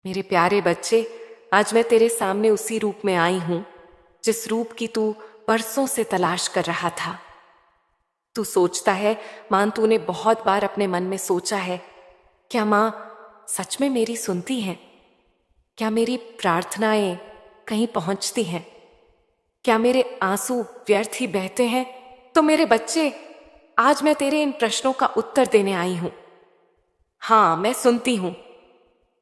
मेरे प्यारे बच्चे, आज मैं तेरे सामने उसी रूप में आई हूं जिस रूप की तू बरसों से तलाश कर रहा था। तू सोचता है, मां, तूने बहुत बार अपने मन में सोचा है, क्या मां सच में मेरी सुनती हैं? क्या मेरी प्रार्थनाएं कहीं पहुंचती हैं? क्या मेरे आंसू व्यर्थ ही बहते हैं? तो मेरे बच्चे, आज मैं तेरे इन प्रश्नों का उत्तर देने आई हूं। हाँ, मैं सुनती हूं।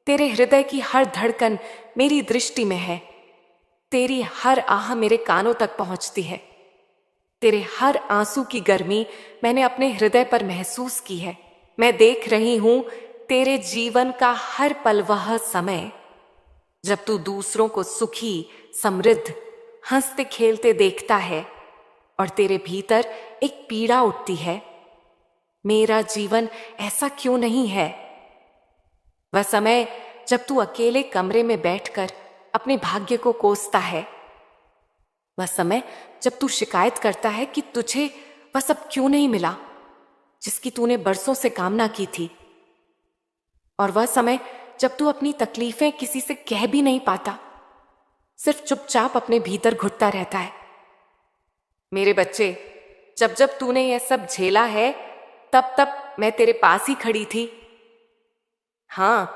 तेरे हृदय की हर धड़कन मेरी दृष्टि में है। तेरी हर आह मेरे कानों तक पहुंचती है। तेरे हर आंसू की गर्मी मैंने अपने हृदय पर महसूस की है। मैं देख रही हूं तेरे जीवन का हर पल, वह समय जब तू दूसरों को सुखी, समृद्ध, हंसते खेलते देखता है और तेरे भीतर एक पीड़ा उठती है। मेरा जीवन ऐसा क्यों नहीं है? वह समय जब तू अकेले कमरे में बैठकर अपने भाग्य को कोसता है। वह समय जब तू शिकायत करता है कि तुझे वह सब क्यों नहीं मिला जिसकी तूने बरसों से कामना की थी। और वह समय जब तू अपनी तकलीफें किसी से कह भी नहीं पाता, सिर्फ चुपचाप अपने भीतर घुटता रहता है। मेरे बच्चे, जब जब तूने यह सब झेला है, तब तब मैं तेरे पास ही खड़ी थी। हाँ,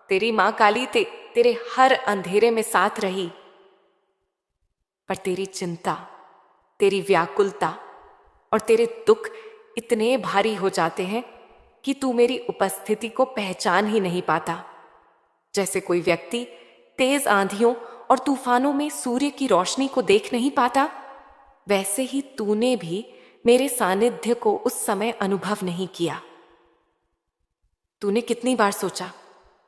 तेरी मां काली तेरे हर अंधेरे में साथ रही। पर तेरी चिंता, तेरी व्याकुलता और तेरे दुख इतने भारी हो जाते हैं कि तू मेरी उपस्थिति को पहचान ही नहीं पाता। जैसे कोई व्यक्ति तेज आंधियों और तूफानों में सूर्य की रोशनी को देख नहीं पाता, वैसे ही तूने भी मेरे सानिध्य को उस समय अनुभव नहीं किया। तूने कितनी बार सोचा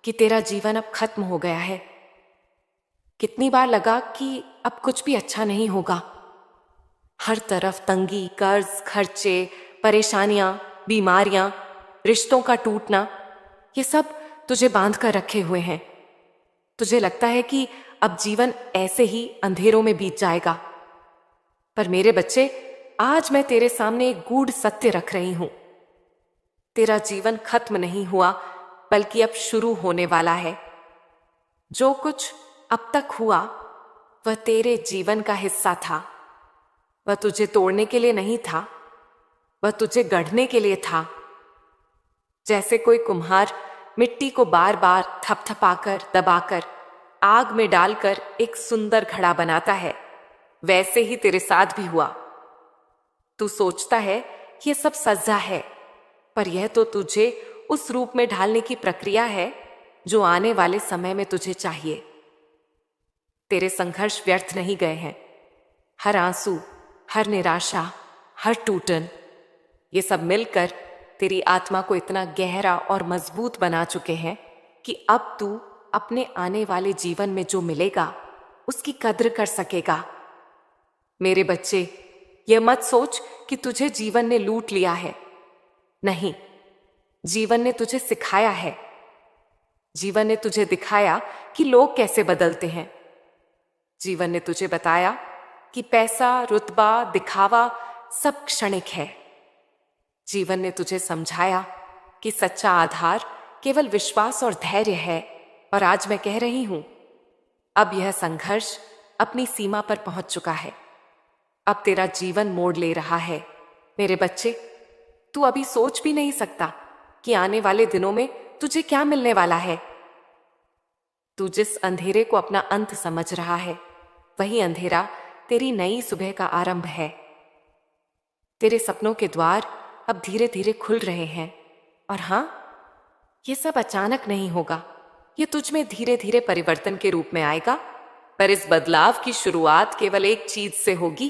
कि तेरा जीवन अब खत्म हो गया है? कितनी बार लगा कि अब कुछ भी अच्छा नहीं होगा? हर तरफ तंगी, कर्ज, खर्चे, परेशानियां, बीमारियां, रिश्तों का टूटना, ये सब तुझे बांध कर रखे हुए हैं। तुझे लगता है कि अब जीवन ऐसे ही अंधेरों में बीत जाएगा। पर मेरे बच्चे, आज मैं तेरे सामने एक गूढ़ सत्य रख रही हूं। तेरा जीवन खत्म नहीं हुआ, बल्कि अब शुरू होने वाला है। जो कुछ अब तक हुआ वह तेरे जीवन का हिस्सा था। वह तुझे तोड़ने के लिए नहीं था, वह तुझे गढ़ने के लिए था। जैसे कोई कुम्हार मिट्टी को बार बार थपथपाकर, दबाकर, आग में डालकर एक सुंदर घड़ा बनाता है, वैसे ही तेरे साथ भी हुआ। तू सोचता है यह सब सजा है, पर यह तो तुझे उस रूप में ढालने की प्रक्रिया है जो आने वाले समय में तुझे चाहिए। तेरे संघर्ष व्यर्थ नहीं गए हैं। हर आंसू, हर निराशा, हर टूटन, ये सब मिलकर तेरी आत्मा को इतना गहरा और मजबूत बना चुके हैं कि अब तू अपने आने वाले जीवन में जो मिलेगा उसकी कद्र कर सकेगा। मेरे बच्चे, यह मत सोच कि तुझे जीवन ने लूट लिया है। नहीं, जीवन ने तुझे सिखाया है। जीवन ने तुझे दिखाया कि लोग कैसे बदलते हैं। जीवन ने तुझे बताया कि पैसा, रुतबा, दिखावा सब क्षणिक है। जीवन ने तुझे समझाया कि सच्चा आधार केवल विश्वास और धैर्य है। और आज मैं कह रही हूं, अब यह संघर्ष अपनी सीमा पर पहुंच चुका है। अब तेरा जीवन मोड़ ले रहा है। मेरे बच्चे, तू अभी सोच भी नहीं सकता कि आने वाले दिनों में तुझे क्या मिलने वाला है। तू जिस अंधेरे को अपना अंत समझ रहा है, वही अंधेरा तेरी नई सुबह का आरंभ है। तेरे सपनों के द्वार अब धीरे धीरे खुल रहे हैं। और हां, यह सब अचानक नहीं होगा। यह तुझ में धीरे धीरे परिवर्तन के रूप में आएगा। पर इस बदलाव की शुरुआत केवल एक चीज से होगी,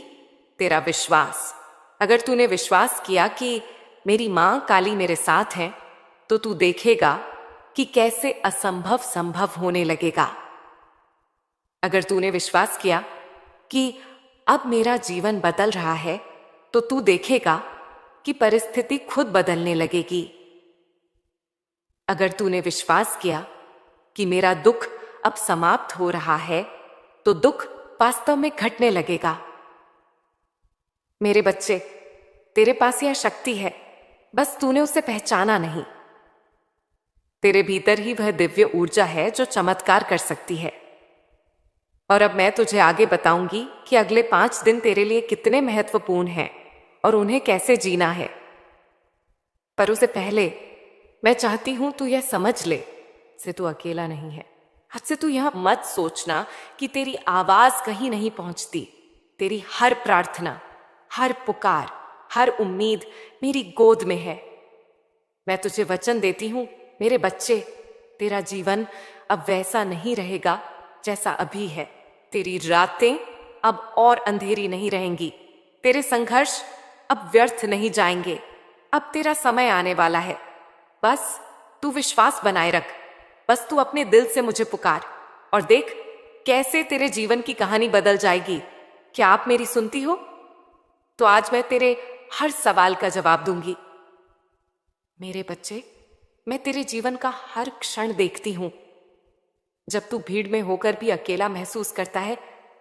तेरा विश्वास। अगर तूने विश्वास किया कि मेरी मां काली मेरे साथ है, तो तू देखेगा कि कैसे असंभव संभव होने लगेगा। अगर तूने विश्वास किया कि अब मेरा जीवन बदल रहा है, तो तू देखेगा कि परिस्थिति खुद बदलने लगेगी। अगर तूने विश्वास किया कि मेरा दुख अब समाप्त हो रहा है, तो दुख वास्तव में घटने लगेगा। मेरे बच्चे, तेरे पास यह शक्ति है, बस तूने उसे पहचाना नहीं। तेरे भीतर ही वह दिव्य ऊर्जा है जो चमत्कार कर सकती है। और अब मैं तुझे आगे बताऊंगी कि अगले 5 दिन तेरे लिए कितने महत्वपूर्ण हैं और उन्हें कैसे जीना है। पर उससे पहले मैं चाहती हूं तू यह समझ ले से तू अकेला नहीं है। हद से तू यह मत सोचना कि तेरी आवाज कहीं नहीं पहुंचती। तेरी हर प्रार्थना, हर पुकार, हर उम्मीद मेरी गोद में है। मैं तुझे वचन देती हूं मेरे बच्चे, तेरा जीवन अब वैसा नहीं रहेगा जैसा अभी है। तेरी रातें अब और अंधेरी नहीं रहेंगी। तेरे संघर्ष अब व्यर्थ नहीं जाएंगे। अब तेरा समय आने वाला है। बस तू विश्वास बनाए रख। बस तू अपने दिल से मुझे पुकार और देख कैसे तेरे जीवन की कहानी बदल जाएगी। क्या आप मेरी सुनती हो? तो आज मैं तेरे हर सवाल का जवाब दूंगी। मेरे बच्चे, मैं तेरे जीवन का हर क्षण देखती हूं। जब तू भीड़ में होकर भी अकेला महसूस करता है,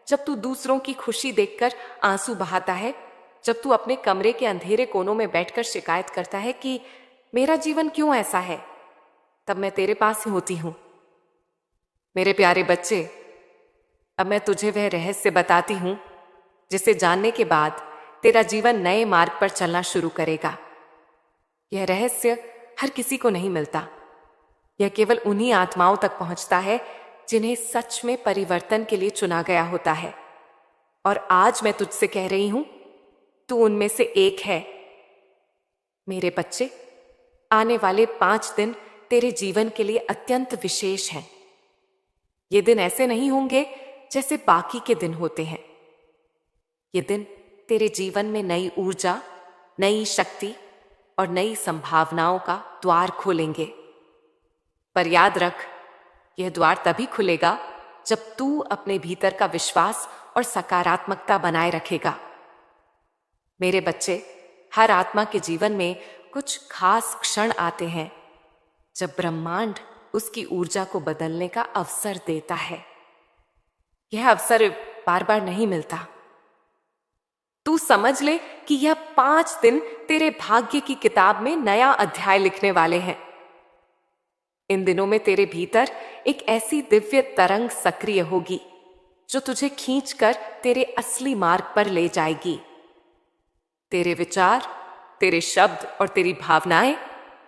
जब तू दूसरों की खुशी देखकर आंसू बहाता है, जब तू अपने कमरे के अंधेरे कोनों में बैठकर शिकायत करता है कि मेरा जीवन क्यों ऐसा है, तब मैं तेरे पास ही होती हूं। मेरे प्यारे बच्चे, अब मैं तुझे वह रहस्य बताती हूं जिसे जानने के बाद तेरा जीवन नए मार्ग पर चलना शुरू करेगा। यह रहस्य हर किसी को नहीं मिलता। यह केवल उन्हीं आत्माओं तक पहुंचता है जिन्हें सच में परिवर्तन के लिए चुना गया होता है। और आज मैं तुझसे कह रही हूं, तू उनमें से एक है। मेरे बच्चे, आने वाले 5 दिन तेरे जीवन के लिए अत्यंत विशेष हैं। ये दिन ऐसे नहीं होंगे जैसे बाकी के दिन होते हैं। ये दिन तेरे जीवन में नई ऊर्जा, नई शक्ति और नई संभावनाओं का द्वार खोलेंगे। पर याद रख, यह द्वार तभी खुलेगा जब तू अपने भीतर का विश्वास और सकारात्मकता बनाए रखेगा। मेरे बच्चे, हर आत्मा के जीवन में कुछ खास क्षण आते हैं जब ब्रह्मांड उसकी ऊर्जा को बदलने का अवसर देता है। यह अवसर बार बार नहीं मिलता। तू समझ ले कि यह 5 दिन तेरे भाग्य की किताब में नया अध्याय लिखने वाले हैं। इन दिनों में तेरे भीतर एक ऐसी दिव्य तरंग सक्रिय होगी जो तुझे खींचकर तेरे असली मार्ग पर ले जाएगी। तेरे विचार, तेरे शब्द और तेरी भावनाएं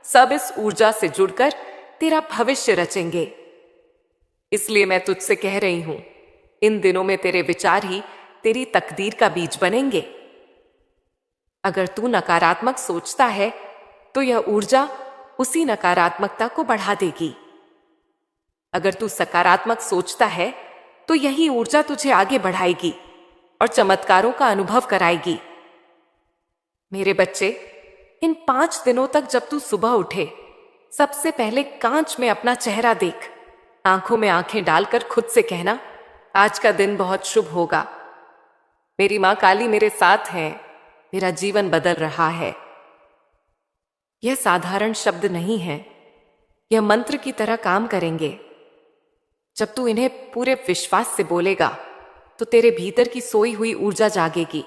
सब इस ऊर्जा से जुड़कर तेरा भविष्य रचेंगे। इसलिए मैं तुझसे कह रही हूं, इन दिनों में तेरे विचार ही तेरी तकदीर का बीज बनेंगे। अगर तू नकारात्मक सोचता है तो यह ऊर्जा उसी नकारात्मकता को बढ़ा देगी। अगर तू सकारात्मक सोचता है तो यही ऊर्जा तुझे आगे बढ़ाएगी और चमत्कारों का अनुभव कराएगी। मेरे बच्चे, इन 5 दिनों तक जब तू सुबह उठे, सबसे पहले कांच में अपना चेहरा देख। आंखों में आंखें डालकर खुद से कहना, आज का दिन बहुत शुभ होगा। मेरी मां काली मेरे साथ है। मेरा जीवन बदल रहा है। यह साधारण शब्द नहीं है, यह मंत्र की तरह काम करेंगे। जब तू इन्हें पूरे विश्वास से बोलेगा तो तेरे भीतर की सोई हुई ऊर्जा जागेगी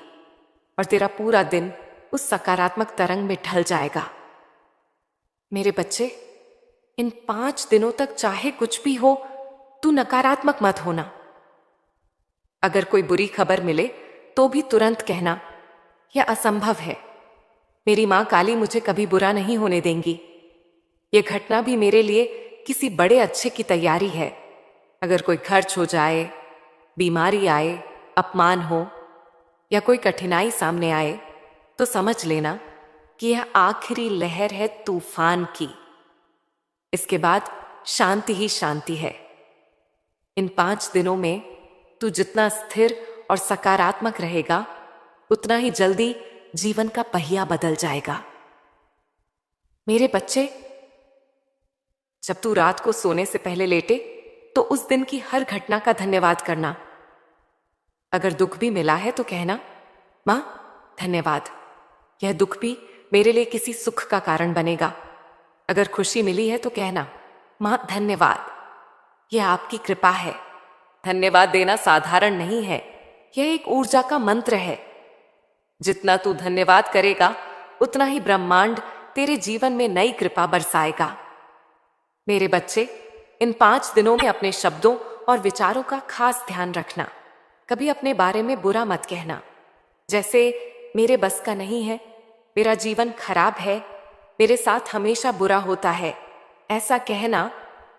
और तेरा पूरा दिन उस सकारात्मक तरंग में ढल जाएगा। मेरे बच्चे, इन 5 दिनों तक चाहे कुछ भी हो, तू नकारात्मक मत होना। अगर कोई बुरी खबर मिले तो भी तुरंत कहना, यह असंभव है। मेरी मां काली मुझे कभी बुरा नहीं होने देंगी। यह घटना भी मेरे लिए किसी बड़े अच्छे की तैयारी है। अगर कोई खर्च हो जाए, बीमारी आए, अपमान हो या कोई कठिनाई सामने आए तो समझ लेना कि यह आखिरी लहर है तूफान की। इसके बाद शांति ही शांति है। इन 5 दिनों में तू जितना स्थिर और सकारात्मक रहेगा, उतना ही जल्दी जीवन का पहिया बदल जाएगा। मेरे बच्चे, जब तू रात को सोने से पहले लेटे तो उस दिन की हर घटना का धन्यवाद करना। अगर दुख भी मिला है तो कहना, मां धन्यवाद, यह दुख भी मेरे लिए किसी सुख का कारण बनेगा। अगर खुशी मिली है तो कहना, मां धन्यवाद, यह आपकी कृपा है। धन्यवाद देना साधारण नहीं है, यह एक ऊर्जा का मंत्र है। जितना तू धन्यवाद करेगा, उतना ही ब्रह्मांड तेरे जीवन में नई कृपा बरसाएगा। मेरे बच्चे, इन 5 दिनों में अपने शब्दों और विचारों का खास ध्यान रखना। कभी अपने बारे में बुरा मत कहना, जैसे मेरे बस का नहीं है, मेरा जीवन खराब है, मेरे साथ हमेशा बुरा होता है। ऐसा कहना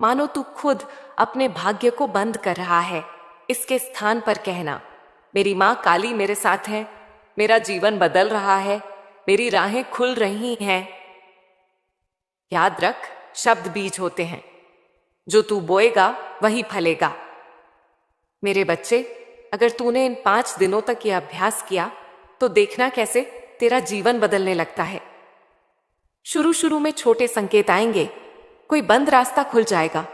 मानो तू खुद अपने भाग्य को बंद कर रहा है। इसके स्थान पर कहना, मेरी माँ काली मेरे साथ है, मेरा जीवन बदल रहा है, मेरी राहें खुल रही हैं। याद रख, शब्द बीज होते हैं, जो तू बोएगा वही फलेगा। मेरे बच्चे, अगर तूने इन 5 दिनों तक यह अभ्यास किया तो देखना कैसे तेरा जीवन बदलने लगता है। शुरू शुरू में छोटे संकेत आएंगे, कोई बंद रास्ता खुल जाएगा,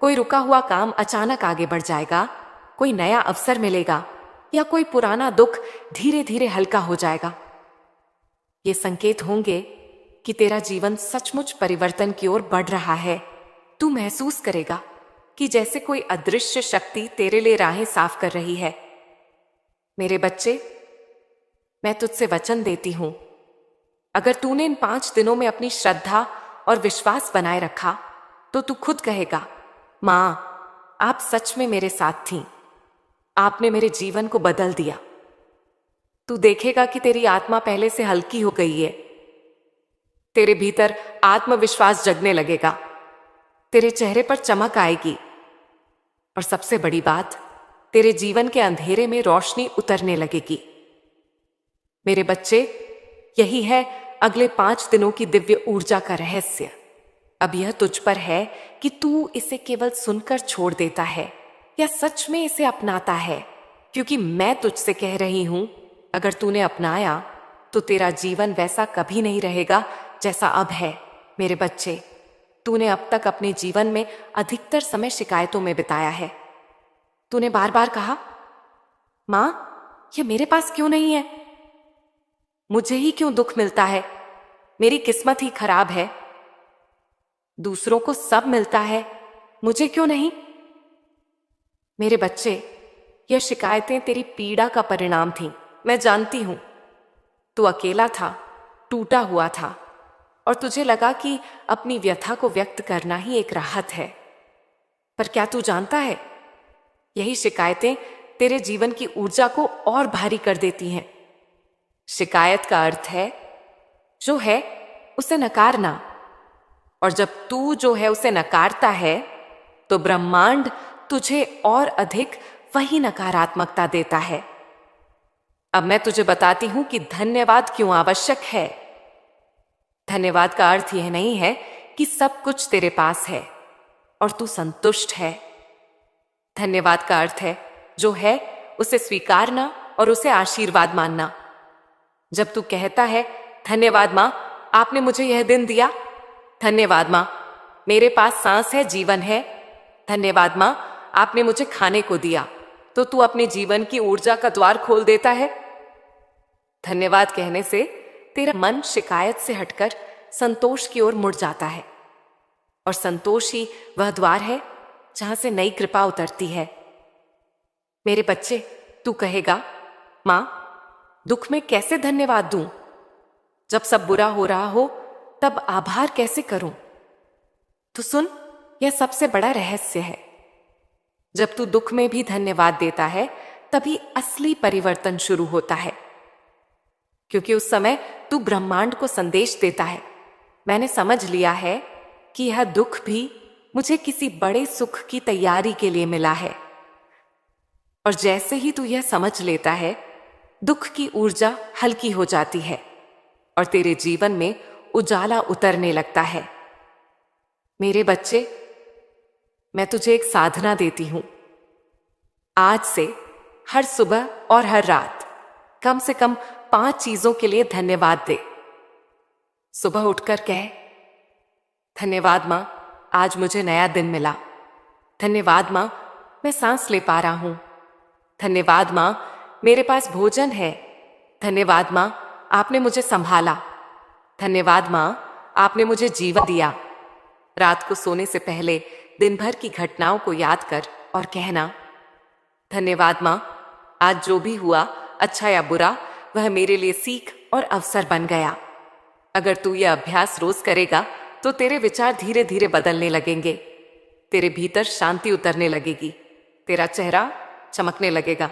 कोई रुका हुआ काम अचानक आगे बढ़ जाएगा, कोई नया अवसर मिलेगा या कोई पुराना दुख धीरे धीरे हल्का हो जाएगा। ये संकेत होंगे कि तेरा जीवन सचमुच परिवर्तन की ओर बढ़ रहा है। तू महसूस करेगा कि जैसे कोई अदृश्य शक्ति तेरे लिए राहें साफ कर रही है। मेरे बच्चे, मैं तुझसे वचन देती हूं, अगर तूने इन 5 दिनों में अपनी श्रद्धा और विश्वास बनाए रखा तो तू खुद कहेगा, मां, आप सच में मेरे साथ थीं, आपने मेरे जीवन को बदल दिया। तू देखेगा कि तेरी आत्मा पहले से हल्की हो गई है, तेरे भीतर आत्मविश्वास जगने लगेगा, तेरे चेहरे पर चमक आएगी और सबसे बड़ी बात, तेरे जीवन के अंधेरे में रोशनी उतरने लगेगी। मेरे बच्चे, यही है अगले 5 दिनों की दिव्य ऊर्जा का रहस्य। अब यह तुझ पर है कि तू इसे केवल सुनकर छोड़ देता है या सच में इसे अपनाता है, क्योंकि मैं तुझसे कह रही हूं, अगर तूने अपनाया तो तेरा जीवन वैसा कभी नहीं रहेगा जैसा अब है। मेरे बच्चे, तूने अब तक अपने जीवन में अधिकतर समय शिकायतों में बिताया है। तूने बार बार कहा, मां, यह मेरे पास क्यों नहीं है, मुझे ही क्यों दुख मिलता है, मेरी किस्मत ही खराब है, दूसरों को सब मिलता है, मुझे क्यों नहीं। मेरे बच्चे, यह शिकायतें तेरी पीड़ा का परिणाम थीं। मैं जानती हूं, तू अकेला था, टूटा हुआ था और तुझे लगा कि अपनी व्यथा को व्यक्त करना ही एक राहत है। पर क्या तू जानता है, यही शिकायतें तेरे जीवन की ऊर्जा को और भारी कर देती हैं। शिकायत का अर्थ है, जो है उसे नकारना, और जब तू जो है उसे नकारता है तो ब्रह्मांड तुझे और अधिक वही नकारात्मकता देता है। अब मैं तुझे बताती हूं कि धन्यवाद क्यों आवश्यक है। धन्यवाद का अर्थ यह नहीं है कि सब कुछ तेरे पास है और तू संतुष्ट है। धन्यवाद का अर्थ है, जो है उसे स्वीकारना और उसे आशीर्वाद मानना। जब तू कहता है, धन्यवाद मां, आपने मुझे यह दिन दिया, धन्यवाद मां, मेरे पास सांस है, जीवन है, धन्यवाद मां, आपने मुझे खाने को दिया, तो तू अपने जीवन की ऊर्जा का द्वार खोल देता है। धन्यवाद कहने से तेरा मन शिकायत से हटकर संतोष की ओर मुड़ जाता है, और संतोष ही वह द्वार है जहां से नई कृपा उतरती है। मेरे बच्चे, तू कहेगा, मां, दुख में कैसे धन्यवाद दूं, जब सब बुरा हो रहा हो तब आभार कैसे करूं। तो सुन, यह सबसे बड़ा रहस्य है। जब तू दुख में भी धन्यवाद देता है तभी असली परिवर्तन शुरू होता है, क्योंकि उस समय तू ब्रह्मांड को संदेश देता है, मैंने समझ लिया है कि यह दुख भी मुझे किसी बड़े सुख की तैयारी के लिए मिला है। और जैसे ही तू यह समझ लेता है, दुख की ऊर्जा हल्की हो जाती है और तेरे जीवन में उजाला उतरने लगता है। मेरे बच्चे, मैं तुझे एक साधना देती हूं। आज से हर सुबह और हर रात कम से कम 5 चीजों के लिए धन्यवाद दे। सुबह उठकर कह, धन्यवाद मां, आज मुझे नया दिन मिला। धन्यवाद मां, मैं सांस ले पा रहा हूं। धन्यवाद मां, मेरे पास भोजन है। धन्यवाद मां, आपने मुझे संभाला। धन्यवाद मां, आपने मुझे जीवन दिया। रात को सोने से पहले दिन भर की घटनाओं को याद कर और कहना, धन्यवाद मां, आज जो भी हुआ, अच्छा या बुरा, वह मेरे लिए सीख और अवसर बन गया। अगर तू यह अभ्यास रोज करेगा तो तेरे विचार धीरे धीरे बदलने लगेंगे, तेरे भीतर शांति उतरने लगेगी, तेरा चेहरा चमकने लगेगा।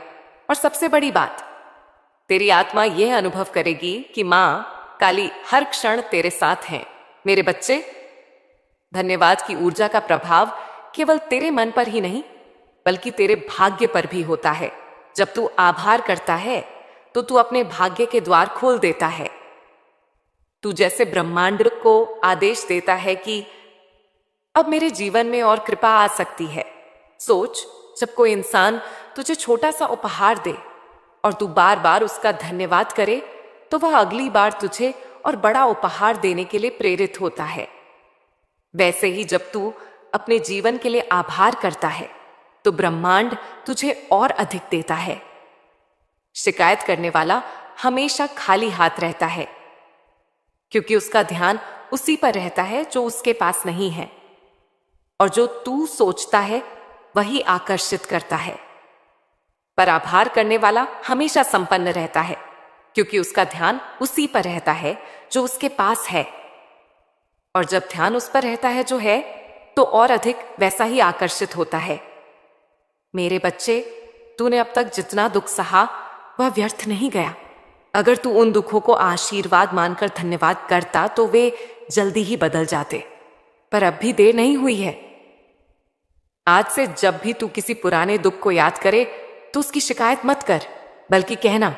और सबसे बड़ी बात, तेरी आत्मा यह अनुभव करेगी कि मां काली हर क्षण तेरे साथ है। मेरे बच्चे, धन्यवाद की ऊर्जा का प्रभाव केवल तेरे मन पर ही नहीं बल्कि तेरे भाग्य पर भी होता है। जब तू आभार करता है तो तू अपने भाग्य के द्वार खोल देता है। तू जैसे ब्रह्मांड को आदेश देता है कि अब मेरे जीवन में और कृपा आ सकती है। सोच, जब कोई इंसान तुझे छोटा सा उपहार दे और तू बार बार उसका धन्यवाद करे तो वह अगली बार तुझे और बड़ा उपहार देने के लिए प्रेरित होता है। वैसे ही जब तू अपने जीवन के लिए आभार करता है तो ब्रह्मांड तुझे और अधिक देता है। शिकायत करने वाला हमेशा खाली हाथ रहता है क्योंकि उसका ध्यान उसी पर रहता है जो उसके पास नहीं है, और जो तू सोचता है वही आकर्षित करता है। पर आभार करने वाला हमेशा संपन्न रहता है क्योंकि उसका ध्यान उसी पर रहता है जो उसके पास है, और जब ध्यान उस पर रहता है जो है तो और अधिक वैसा ही आकर्षित होता है। मेरे बच्चे, तूने अब तक जितना दुख सहा वह व्यर्थ नहीं गया। अगर तू उन दुखों को आशीर्वाद मानकर धन्यवाद करता तो वे जल्दी ही बदल जाते, पर अब भी देर नहीं हुई है। आज से जब भी तू किसी पुराने दुख को याद करे तो उसकी शिकायत मत कर, बल्कि कहना,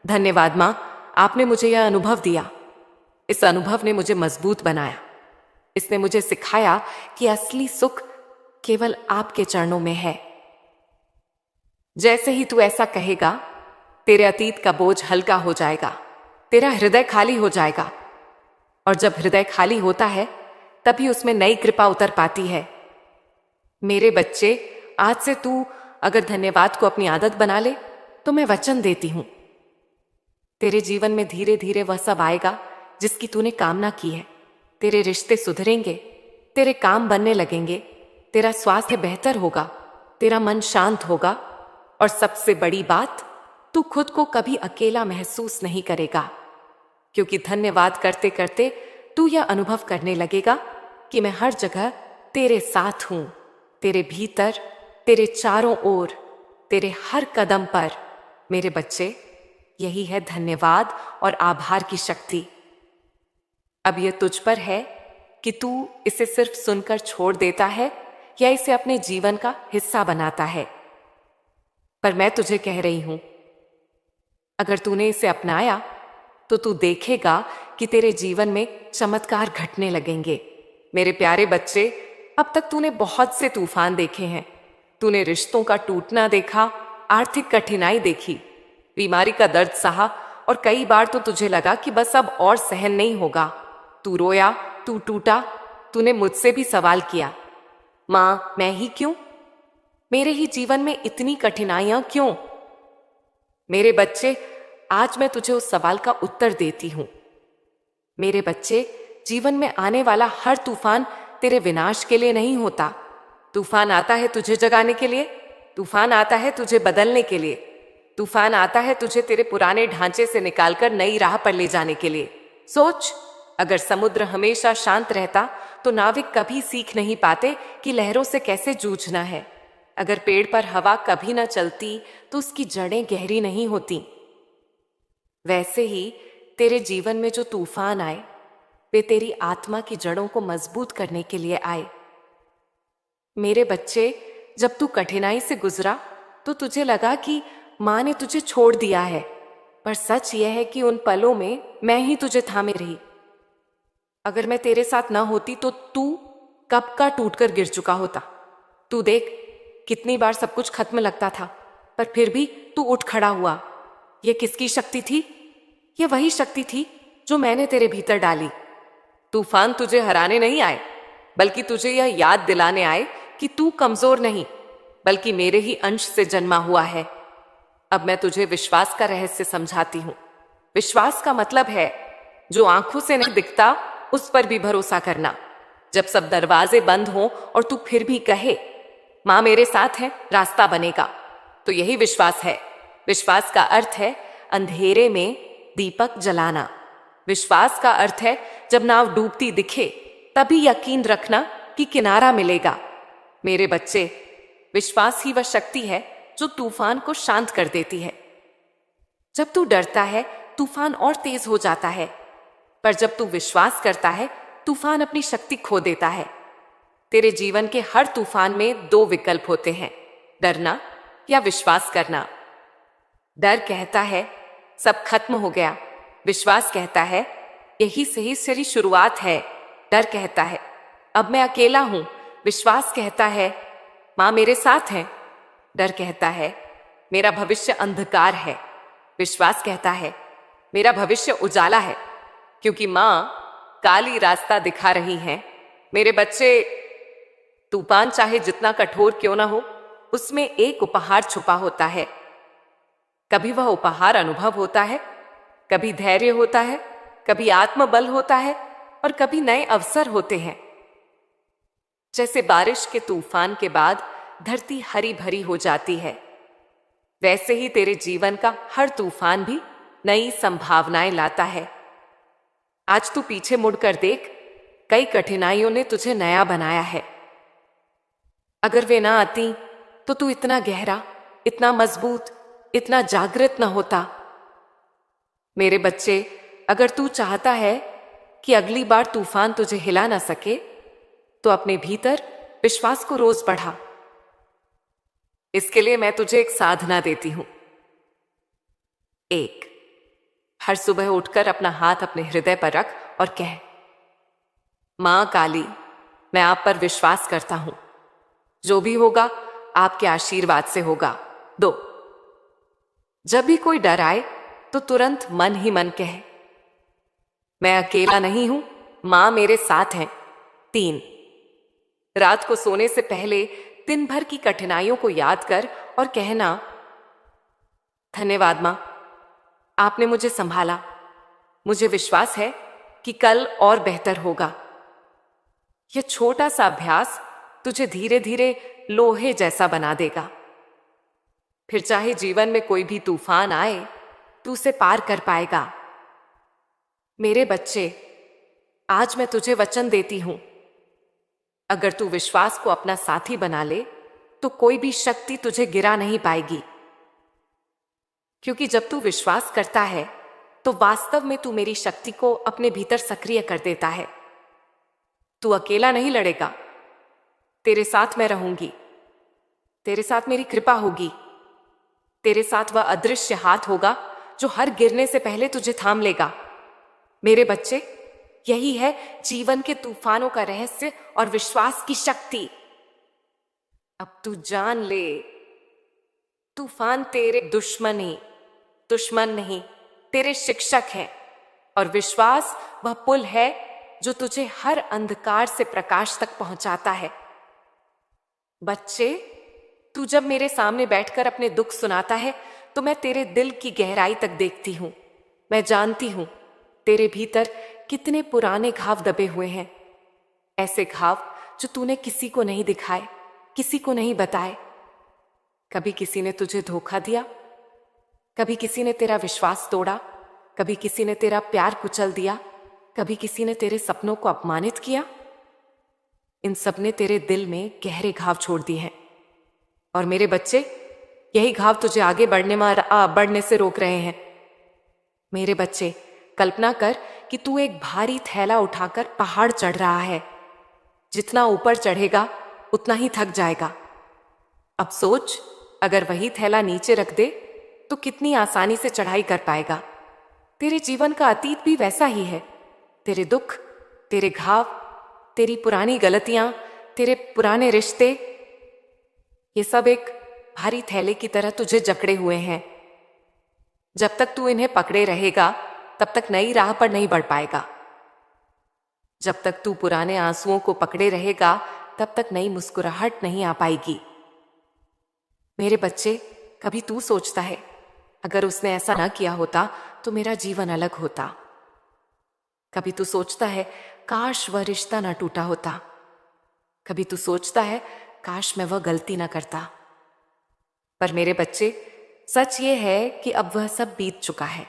धन्यवाद मां, आपने मुझे यह अनुभव दिया। इस अनुभव ने मुझे मजबूत बनाया। इसने मुझे सिखाया कि असली सुख केवल आपके चरणों में है। जैसे ही तू ऐसा कहेगा, तेरे अतीत का बोझ हल्का हो जाएगा, तेरा हृदय खाली हो जाएगा, और जब हृदय खाली होता है तभी उसमें नई कृपा उतर पाती है। मेरे बच्चे, आज से तू अगर धन्यवाद को अपनी आदत बना ले तो मैं वचन देती हूं, तेरे जीवन में धीरे धीरे वह सब आएगा जिसकी तूने कामना की है। तेरे रिश्ते सुधरेंगे, तेरे काम बनने लगेंगे, तेरा स्वास्थ्य बेहतर होगा, तेरा मन शांत होगा, और सबसे बड़ी बात, तू खुद को कभी अकेला महसूस नहीं करेगा, क्योंकि धन्यवाद करते करते तू यह अनुभव करने लगेगा कि मैं हर जगह तेरे साथ हूं, तेरे भीतर, तेरे चारों ओर, तेरे हर कदम पर। मेरे बच्चे, यही है धन्यवाद और आभार की शक्ति। अब यह तुझ पर है कि तू इसे सिर्फ सुनकर छोड़ देता है या इसे अपने जीवन का हिस्सा बनाता है। पर मैं तुझे कह रही हूं, अगर तूने इसे अपनाया तो तू देखेगा कि तेरे जीवन में चमत्कार घटने लगेंगे। मेरे प्यारे बच्चे, अब तक तूने बहुत से तूफान देखे हैं। तूने रिश्तों का टूटना देखा, आर्थिक कठिनाई देखी, बीमारी का दर्द सहा, और कई बार तो तुझे लगा कि बस अब और सहन नहीं होगा। तू रोया, तू टूटा, तूने मुझसे भी सवाल किया, मां, मैं ही क्यों? मेरे ही जीवन में इतनी कठिनाइयां क्यों? मेरे बच्चे, आज मैं तुझे उस सवाल का उत्तर देती हूं। मेरे बच्चे, जीवन में आने वाला हर तूफान तेरे विनाश के लिए नहीं होता। तूफान आता है तुझे जगाने के लिए, तूफान आता है तुझे बदलने के लिए, तूफान आता है तुझे तेरे पुराने ढांचे से निकालकर नई राह पर ले जाने के लिए। सोच, अगर समुद्र हमेशा शांत रहता तो नाविक कभी सीख नहीं पाते कि लहरों से कैसे जूझना है। अगर पेड़ पर हवा कभी न चलती तो उसकी जड़ें गहरी नहीं होती। वैसे ही तेरे जीवन में जो तूफान आए वे तेरी आत्मा की जड़ों को मजबूत करने के लिए आए। मेरे बच्चे, जब तू कठिनाई से गुजरा तो तुझे लगा कि मां ने तुझे छोड़ दिया है, पर सच यह है कि उन पलों में मैं ही तुझे थामे रही। अगर मैं तेरे साथ ना होती तो तू कब का टूटकर गिर चुका होता। तू देख, कितनी बार सब कुछ खत्म लगता था, पर फिर भी तू उठ खड़ा हुआ। यह किसकी शक्ति थी? यह वही शक्ति थी जो मैंने तेरे भीतर डाली। तूफान तुझे हराने नहीं आए, बल्कि तुझे यह याद दिलाने आए कि तू कमजोर नहीं, बल्कि मेरे ही अंश से जन्मा हुआ है। अब मैं तुझे विश्वास का रहस्य समझाती हूं। विश्वास का मतलब है जो आंखों से नहीं दिखता उस पर भी भरोसा करना। जब सब दरवाजे बंद हों और तू फिर भी कहे, मां मेरे साथ है, रास्ता बनेगा, तो यही विश्वास है। विश्वास का अर्थ है अंधेरे में दीपक जलाना। विश्वास का अर्थ है जब नाव डूबती दिखे तभी यकीन रखना कि किनारा मिलेगा। मेरे बच्चे, विश्वास ही वह शक्ति है जो तूफान को शांत कर देती है। जब तू डरता है, तूफान और तेज हो जाता है, पर जब तू विश्वास करता है, तूफान अपनी शक्ति खो देता है। तेरे जीवन के हर तूफान में दो विकल्प होते हैं, डरना या विश्वास करना। डर कहता है सब खत्म हो गया, विश्वास कहता है यही सही शुरुआत है। डर कहता है अब मैं अकेला हूं, विश्वास कहता है मां मेरे साथ है। डर कहता है मेरा भविष्य अंधकार है, विश्वास कहता है मेरा भविष्य उजाला है, क्योंकि मां काली रास्ता दिखा रही है। मेरे बच्चे, तूफान चाहे जितना कठोर क्यों ना हो, उसमें एक उपहार छुपा होता है। कभी वह उपहार अनुभव होता है, कभी धैर्य होता है, कभी आत्मबल होता है, और कभी नए अवसर होते हैं। जैसे बारिश के तूफान के बाद धरती हरी भरी हो जाती है, वैसे ही तेरे जीवन का हर तूफान भी नई संभावनाएं लाता है। आज तू पीछे मुड़कर देख, कई कठिनाइयों ने तुझे नया बनाया है। अगर वे ना आती तो तू इतना गहरा, इतना मजबूत, इतना जागृत ना होता। मेरे बच्चे, अगर तू चाहता है कि अगली बार तूफान तुझे हिला ना सके, तो अपने भीतर विश्वास को रोज बढ़ा। इसके लिए मैं तुझे एक साधना देती हूं। 1, हर सुबह उठकर अपना हाथ अपने हृदय पर रख और कह, मां काली, मैं आप पर विश्वास करता हूं, जो भी होगा आपके आशीर्वाद से होगा। 2, जब भी कोई डर आए तो तुरंत मन ही मन कहे, मैं अकेला नहीं हूं, मां मेरे साथ हैं। 3, रात को सोने से पहले दिन भर की कठिनाइयों को याद कर और कहना, धन्यवाद मां, आपने मुझे संभाला, मुझे विश्वास है कि कल और बेहतर होगा। यह छोटा सा अभ्यास तुझे धीरे धीरे लोहे जैसा बना देगा। फिर चाहे जीवन में कोई भी तूफान आए, तू उसे पार कर पाएगा। मेरे बच्चे, आज मैं तुझे वचन देती हूं, अगर तू विश्वास को अपना साथी बना ले तो कोई भी शक्ति तुझे गिरा नहीं पाएगी। क्योंकि जब तू विश्वास करता है तो वास्तव में तू मेरी शक्ति को अपने भीतर सक्रिय कर देता है। तू अकेला नहीं लड़ेगा, तेरे साथ मैं रहूंगी, तेरे साथ मेरी कृपा होगी, तेरे साथ वह अदृश्य हाथ होगा जो हर गिरने से पहले तुझे थाम लेगा। मेरे बच्चे, यही है जीवन के तूफानों का रहस्य और विश्वास की शक्ति। अब तू जान ले, तूफान तेरे दुश्मन नहीं, तेरे शिक्षक हैं, और विश्वास वह पुल है जो तुझे हर अंधकार से प्रकाश तक पहुंचाता है। बच्चे, तू जब मेरे सामने बैठकर अपने दुख सुनाता है तो मैं तेरे दिल की गहराई तक देखती हूं। मैं जानती हूं तेरे भीतर कितने पुराने घाव दबे हुए हैं, ऐसे घाव जो तूने किसी को नहीं दिखाए, किसी को नहीं बताए। कभी किसी ने तुझे धोखा दिया, कभी किसी ने तेरा विश्वास तोड़ा, कभी किसी ने तेरा प्यार कुचल दिया, कभी किसी ने तेरे सपनों को अपमानित किया। इन सब ने तेरे दिल में गहरे घाव छोड़ दिए हैं। और मेरे बच्चे, यही घाव तुझे आगे बढ़ने से रोक रहे हैं। मेरे बच्चे, कल्पना कर कि तू एक भारी थैला उठाकर पहाड़ चढ़ रहा है। जितना ऊपर चढ़ेगा उतना ही थक जाएगा। अब सोच, अगर वही थैला नीचे रख दे तो कितनी आसानी से चढ़ाई कर पाएगा। तेरे जीवन का अतीत भी वैसा ही है। तेरे दुख, तेरे घाव, तेरी पुरानी गलतियां, तेरे पुराने रिश्ते, ये सब एक भारी थैले की तरह तुझे जकड़े हुए हैं। जब तक तू इन्हें पकड़े रहेगा तब तक नई राह पर नहीं बढ़ पाएगा। जब तक तू पुराने आंसुओं को पकड़े रहेगा तब तक नई मुस्कुराहट नहीं आ पाएगी। मेरे बच्चे, कभी तू सोचता है अगर उसने ऐसा ना किया होता तो मेरा जीवन अलग होता। कभी तू सोचता है काश वह रिश्ता ना टूटा होता। कभी तू सोचता है काश मैं वह गलती ना करता। पर मेरे बच्चे, सच ये है कि अब वह सब बीत चुका है।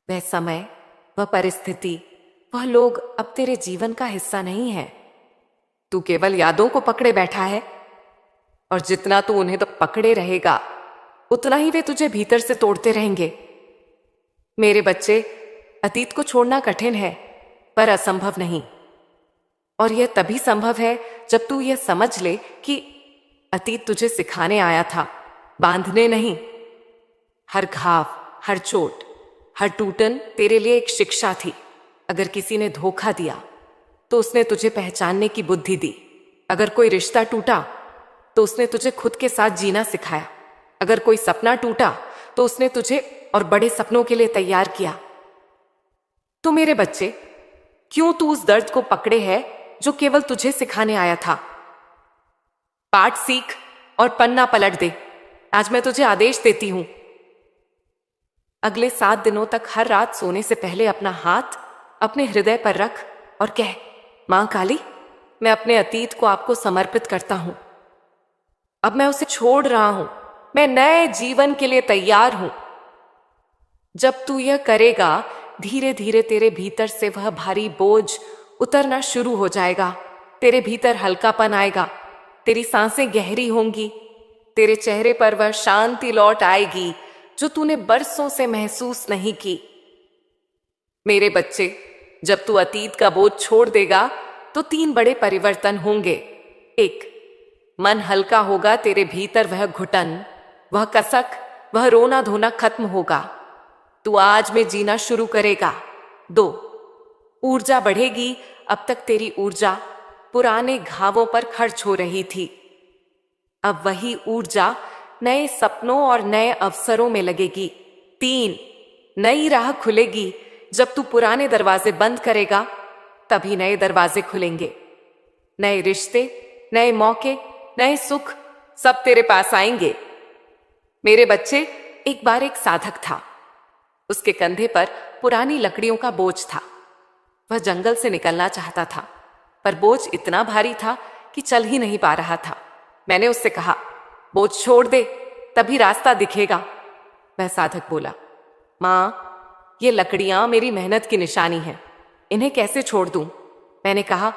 वह समय, वह परिस्थिति, वह लोग अब तेरे जीवन का हिस्सा नहीं है। तू केवल यादों को पकड़े बैठा है, और जितना तू उन्हें तो पकड़े रहेगा उतना ही वे तुझे भीतर से तोड़ते रहेंगे। मेरे बच्चे, अतीत को छोड़ना कठिन है पर असंभव नहीं। और यह तभी संभव है जब तू यह समझ ले कि अतीत तुझे सिखाने आया था, बांधने नहीं। हर घाव, हर चोट, हर टूटन तेरे लिए एक शिक्षा थी। अगर किसी ने धोखा दिया तो उसने तुझे पहचानने की बुद्धि दी। अगर कोई रिश्ता टूटा तो उसने तुझे खुद के साथ जीना सिखाया। अगर कोई सपना टूटा तो उसने तुझे और बड़े सपनों के लिए तैयार किया। तो मेरे बच्चे, क्यों तू उस दर्द को पकड़े है जो केवल तुझे सिखाने आया था? पाठ सीख और पन्ना पलट दे। आज मैं तुझे आदेश देती हूं। अगले 7 दिनों तक हर रात सोने से पहले अपना हाथ अपने हृदय पर रख और कह, मां काली, मैं अपने अतीत को आपको समर्पित करता हूं। अब मैं उसे छोड़ रहा हूं। मैं नए जीवन के लिए तैयार हूं। जब तू यह करेगा, धीरे धीरे तेरे भीतर से वह भारी बोझ उतरना शुरू हो जाएगा। तेरे भीतर हल्कापन आएगा। तेरी सांसें गहरी होंगी। तेरे चेहरे पर वह शांति लौट आएगी जो तूने बरसों से महसूस नहीं की। मेरे बच्चे, जब तू अतीत का बोझ छोड़ देगा तो 3 बड़े परिवर्तन होंगे। 1, मन हल्का होगा। तेरे भीतर वह घुटन, वह कसक, वह रोना धोना खत्म होगा। तू आज में जीना शुरू करेगा। 2, ऊर्जा बढ़ेगी। अब तक तेरी ऊर्जा पुराने घावों पर खर्च हो रही थी। अब वही ऊर्जा नए सपनों और नए अवसरों में लगेगी। 3, नई राह खुलेगी। जब तू पुराने दरवाजे बंद करेगा तभी नए दरवाजे खुलेंगे। नए रिश्ते, नए मौके, नए सुख सब तेरे पास आएंगे। मेरे बच्चे, एक बार एक साधक था। उसके कंधे पर पुरानी लकड़ियों का बोझ था। वह जंगल से निकलना चाहता था, पर बोझ इतना भारी था कि चल ही नहीं पा रहा था। मैंने उससे कहा, बोझ छोड़ दे, तभी रास्ता दिखेगा। वह साधक बोला, मां, ये लकड़ियां मेरी मेहनत की निशानी हैं, इन्हें कैसे छोड़ दूं? मैंने कहा,